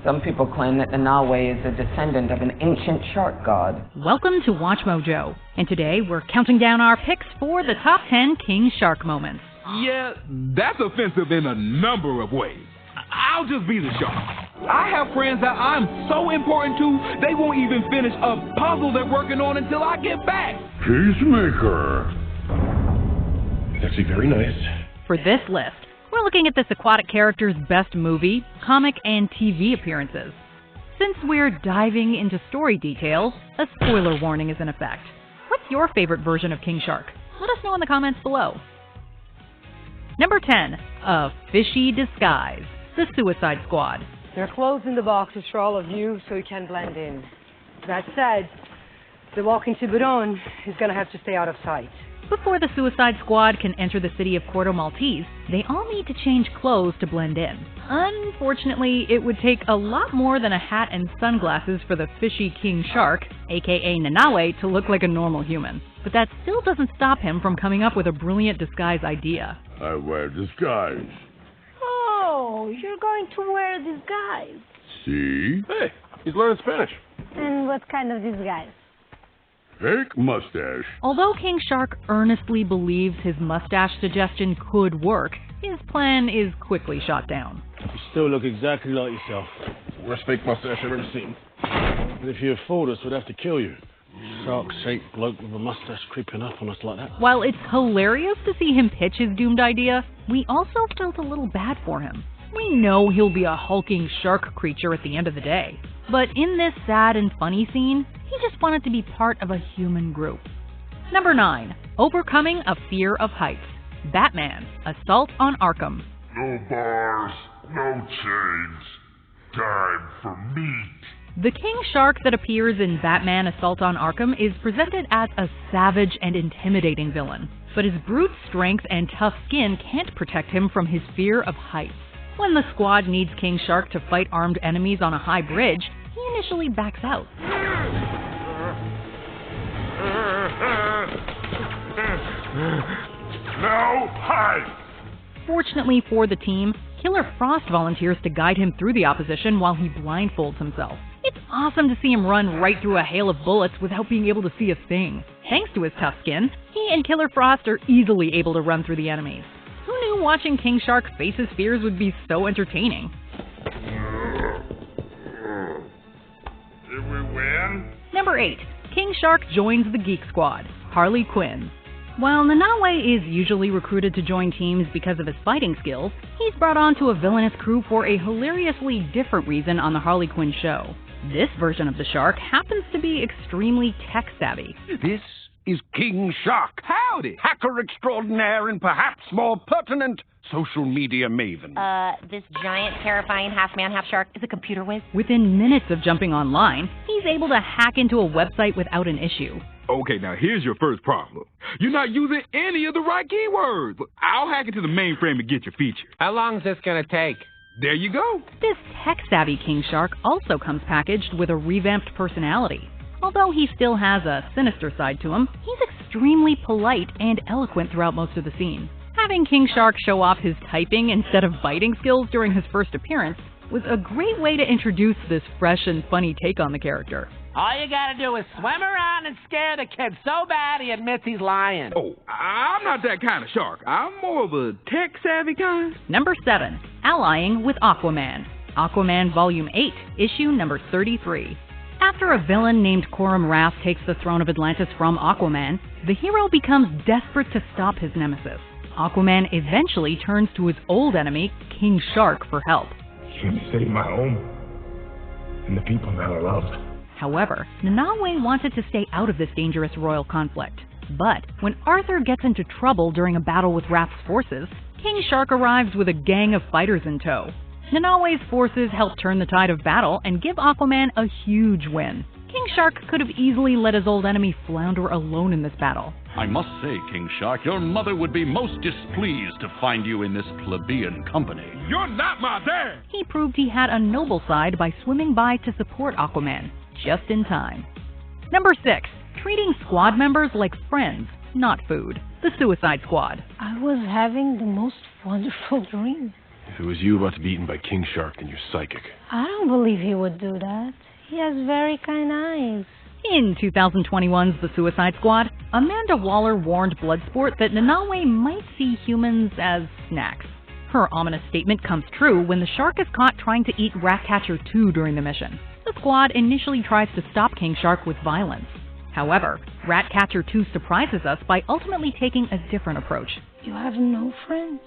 Some people claim that Nanaue is a descendant of an ancient shark god. Welcome to Watch Mojo, and today we're counting down our picks for the top 10 King Shark moments. Yeah, that's offensive in a number of ways. I'll just be the shark. I have friends that I'm so important to, they won't even finish a puzzle they're working on until I get back. Peacemaker. It's actually very nice. For this list, we're looking at this aquatic character's best movie, comic, and TV appearances. Since we're diving into story details, a spoiler warning is in effect. What's your favorite version of King Shark? Let us know in the comments below. Number 10, A Fishy Disguise, The Suicide Squad. There are clothes in the boxes for all of you, so you can blend in. That said, the walking Tiburon is going to have to stay out of sight. Before the Suicide Squad can enter the city of Corto Maltese, they all need to change clothes to blend in. Unfortunately, it would take a lot more than a hat and sunglasses for the fishy King Shark, aka Nanaue, to look like a normal human. But that still doesn't stop him from coming up with a brilliant disguise idea. I wear disguise. Oh, you're going to wear a disguise. See? Hey, he's learning Spanish. And what kind of disguise? Fake mustache. Although King Shark earnestly believes his mustache suggestion could work, his plan is quickly shot down. You still look exactly like yourself. Worst fake mustache I've ever seen. And if you fooled us, we'd have to kill you. Shark-shaped bloke with a mustache creeping up on us like that. While it's hilarious to see him pitch his doomed idea, we also felt a little bad for him. We know he'll be a hulking shark creature at the end of the day. But in this sad and funny scene, he just wanted to be part of a human group. Number 9, Overcoming a Fear of Heights. Batman, Assault on Arkham. No bars, no chains. Time for meat. The King Shark that appears in Batman Assault on Arkham is presented as a savage and intimidating villain, but his brute strength and tough skin can't protect him from his fear of heights. When the squad needs King Shark to fight armed enemies on a high bridge, he initially backs out. Now hide! Fortunately for the team, Killer Frost volunteers to guide him through the opposition while he blindfolds himself. It's awesome to see him run right through a hail of bullets without being able to see a thing. Thanks to his tough skin, he and Killer Frost are easily able to run through the enemies. Who knew watching King Shark face his fears would be so entertaining? Did we win? Number 8, King Shark joins the Geek Squad, Harley Quinn. While Nanaue is usually recruited to join teams because of his fighting skills, he's brought on to a villainous crew for a hilariously different reason on the Harley Quinn show. This version of the shark happens to be extremely tech-savvy. This is King Shark. Howdy. Hacker extraordinaire and perhaps more pertinent social media maven. This giant, terrifying half-man, half-shark is a computer whiz. Within minutes of jumping online, he's able to hack into a website without an issue. Okay, now here's your first problem. You're not using any of the right keywords. I'll hack into the mainframe to get your feature. How long is this gonna take? There you go. This tech-savvy King Shark also comes packaged with a revamped personality. Although he still has a sinister side to him, he's extremely polite and eloquent throughout most of the scene. Having King Shark show off his typing instead of biting skills during his first appearance was a great way to introduce this fresh and funny take on the character. All you gotta do is swim around and scare the kid so bad he admits he's lying. Oh, I'm not that kind of shark. I'm more of a tech-savvy kind. Number 7, Allying with Aquaman. Aquaman Volume 8, issue number 33. After a villain named Coram Rath takes the throne of Atlantis from Aquaman, the hero becomes desperate to stop his nemesis. Aquaman eventually turns to his old enemy, King Shark, for help. Trying to save my home and the people that I loved. However, Nanaue wanted to stay out of this dangerous royal conflict. But when Arthur gets into trouble during a battle with Rath's forces, King Shark arrives with a gang of fighters in tow. Nanaue's forces help turn the tide of battle and give Aquaman a huge win. King Shark could have easily let his old enemy flounder alone in this battle. I must say, King Shark, your mother would be most displeased to find you in this plebeian company. You're not my dad! He proved he had a noble side by swimming by to support Aquaman, just in time. Number 6, treating squad members like friends, not food. The Suicide Squad. I was having the most wonderful dream. If it was you about to be eaten by King Shark, then you're psychic. I don't believe he would do that. He has very kind eyes. In 2021's The Suicide Squad, Amanda Waller warned Bloodsport that Nanaue might see humans as snacks. Her ominous statement comes true when the shark is caught trying to eat Ratcatcher 2 during the mission. The squad initially tries to stop King Shark with violence. However, Ratcatcher 2 surprises us by ultimately taking a different approach. You have no friends?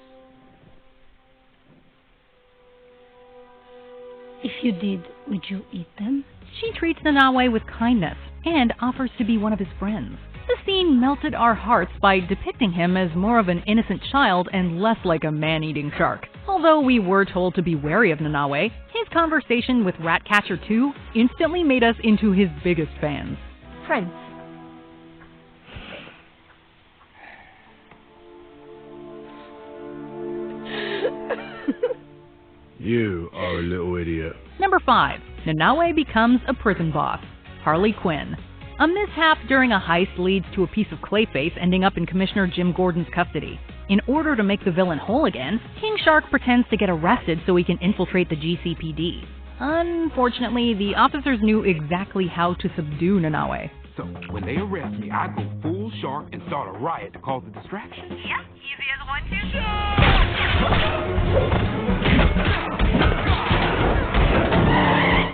If you did, would you eat them? She treats Nanaue with kindness and offers to be one of his friends. The scene melted our hearts by depicting him as more of an innocent child and less like a man-eating shark. Although we were told to be wary of Nanaue, his conversation with Ratcatcher 2 instantly made us into his biggest fans. Friends. You are a little idiot. Number 5. Nanaue becomes a prison boss. Harley Quinn. A mishap during a heist leads to a piece of Clayface ending up in Commissioner Jim Gordon's custody. In order to make the villain whole again, King Shark pretends to get arrested so he can infiltrate the GCPD. Unfortunately, the officers knew exactly how to subdue Nanaue. So, when they arrest me, I go full shark and start a riot to cause a distraction? Yep, easy as 1, 2.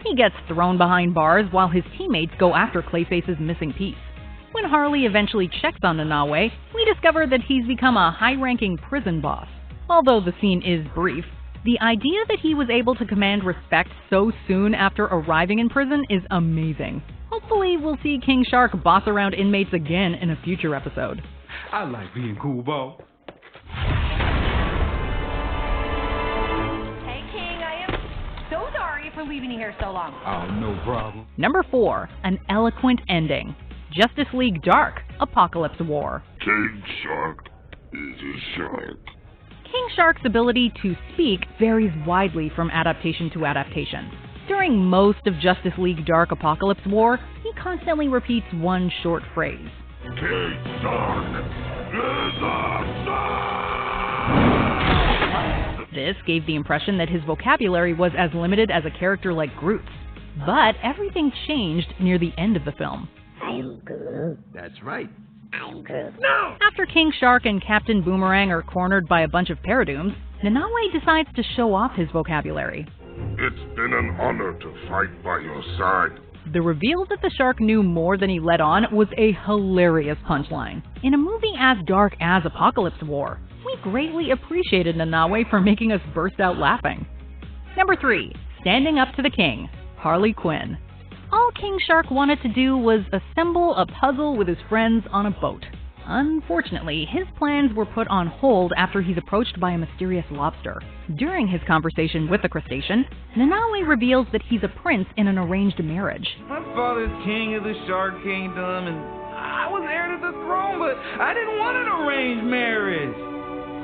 He gets thrown behind bars while his teammates go after Clayface's missing piece. When Harley eventually checks on Nanaue, we discover that he's become a high-ranking prison boss. Although the scene is brief, the idea that he was able to command respect so soon after arriving in prison is amazing. Hopefully, we'll see King Shark boss around inmates again in a future episode. I like being cool, Bo. Hey, King, I am so sorry for leaving you here so long. Oh, no problem. Number 4. An eloquent ending. Justice League Dark, Apocalypse War. King Shark is a shark. King Shark's ability to speak varies widely from adaptation to adaptation. During most of Justice League Dark Apocalypse War, he constantly repeats one short phrase. King Shark is a shark! This gave the impression that his vocabulary was as limited as a character like Groot's. But everything changed near the end of the film. I'm Groot. That's right. I'm Groot. No! After King Shark and Captain Boomerang are cornered by a bunch of Paradooms, Nanaue decides to show off his vocabulary. It's been an honor to fight by your side. The reveal that the shark knew more than he let on was a hilarious punchline. In a movie as dark as Apocalypse War, we greatly appreciated Nanaue for making us burst out laughing. Number 3. Standing Up to the King, Harley Quinn. All King Shark wanted to do was assemble a puzzle with his friends on a boat. Unfortunately, his plans were put on hold after he's approached by a mysterious lobster. During his conversation with the crustacean, Nanaue reveals that he's a prince in an arranged marriage. My father's king of the Shark Kingdom, and I was heir to the throne, but I didn't want an arranged marriage.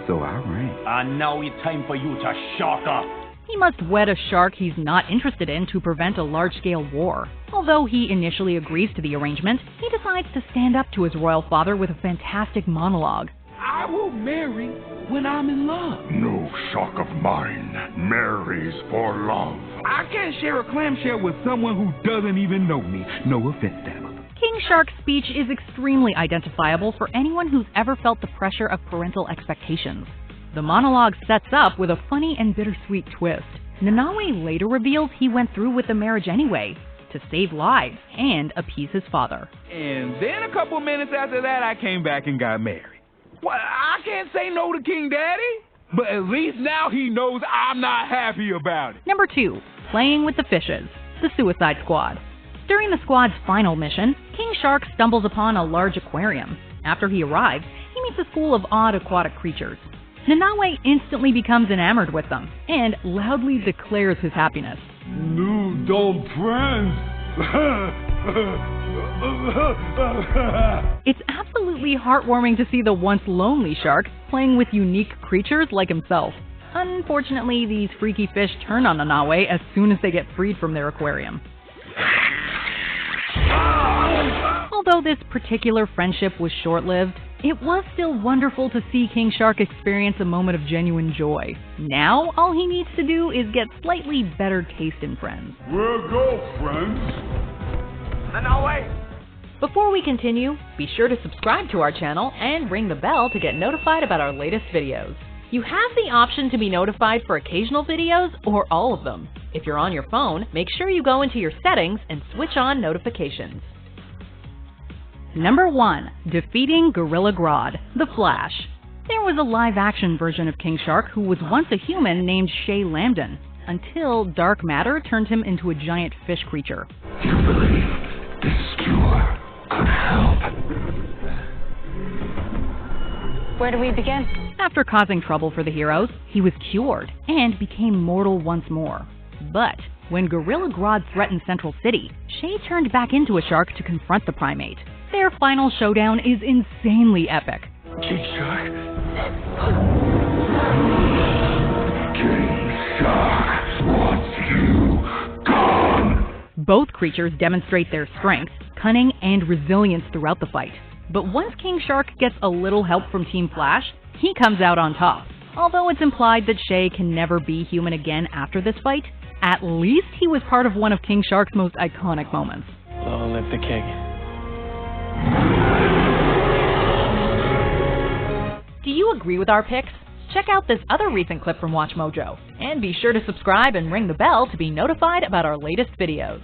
So I ran. And now it's time for you to shut up. He must wed a shark he's not interested in to prevent a large-scale war. Although he initially agrees to the arrangement, he decides to stand up to his royal father with a fantastic monologue. I will marry when I'm in love. No shark of mine marries for love. I can't share a clamshell with someone who doesn't even know me. No offense, Tabitha. King Shark's speech is extremely identifiable for anyone who's ever felt the pressure of parental expectations. The monologue sets up with a funny and bittersweet twist. Nanaue later reveals he went through with the marriage anyway, to save lives and appease his father. And then a couple minutes after that, I came back and got married. Well, I can't say no to King Daddy, but at least now he knows I'm not happy about it. Number 2, Playing with the Fishes, The Suicide Squad. During the squad's final mission, King Shark stumbles upon a large aquarium. After he arrives, he meets a school of odd aquatic creatures. Nanaue instantly becomes enamored with them, and loudly declares his happiness. New dumb friends! It's absolutely heartwarming to see the once lonely shark playing with unique creatures like himself. Unfortunately, these freaky fish turn on Nanaue as soon as they get freed from their aquarium. Although this particular friendship was short-lived, It was still wonderful to see King Shark experience a moment of genuine joy. Now, all he needs to do is get slightly better taste in friends. We'll go, friends. No, wait. Before we continue, be sure to subscribe to our channel and ring the bell to get notified about our latest videos. You have the option to be notified for occasional videos or all of them. If you're on your phone, make sure you go into your settings and switch on notifications. Number 1. Defeating Gorilla Grodd, The Flash. There was a live-action version of King Shark who was once a human named Shay Lambden, until dark matter turned him into a giant fish creature. You believe this cure could help? Where do we begin? After causing trouble for the heroes, he was cured and became mortal once more. But when Gorilla Grodd threatened Central City, Shay turned back into a shark to confront the primate. Their final showdown is insanely epic. King Shark? King Shark wants you gone! Both creatures demonstrate their strength, cunning, and resilience throughout the fight. But once King Shark gets a little help from Team Flash, he comes out on top. Although it's implied that Shay can never be human again after this fight, at least he was part of one of King Shark's most iconic moments. Long live the king. Do you agree with our picks? Check out this other recent clip from WatchMojo, and be sure to subscribe and ring the bell to be notified about our latest videos.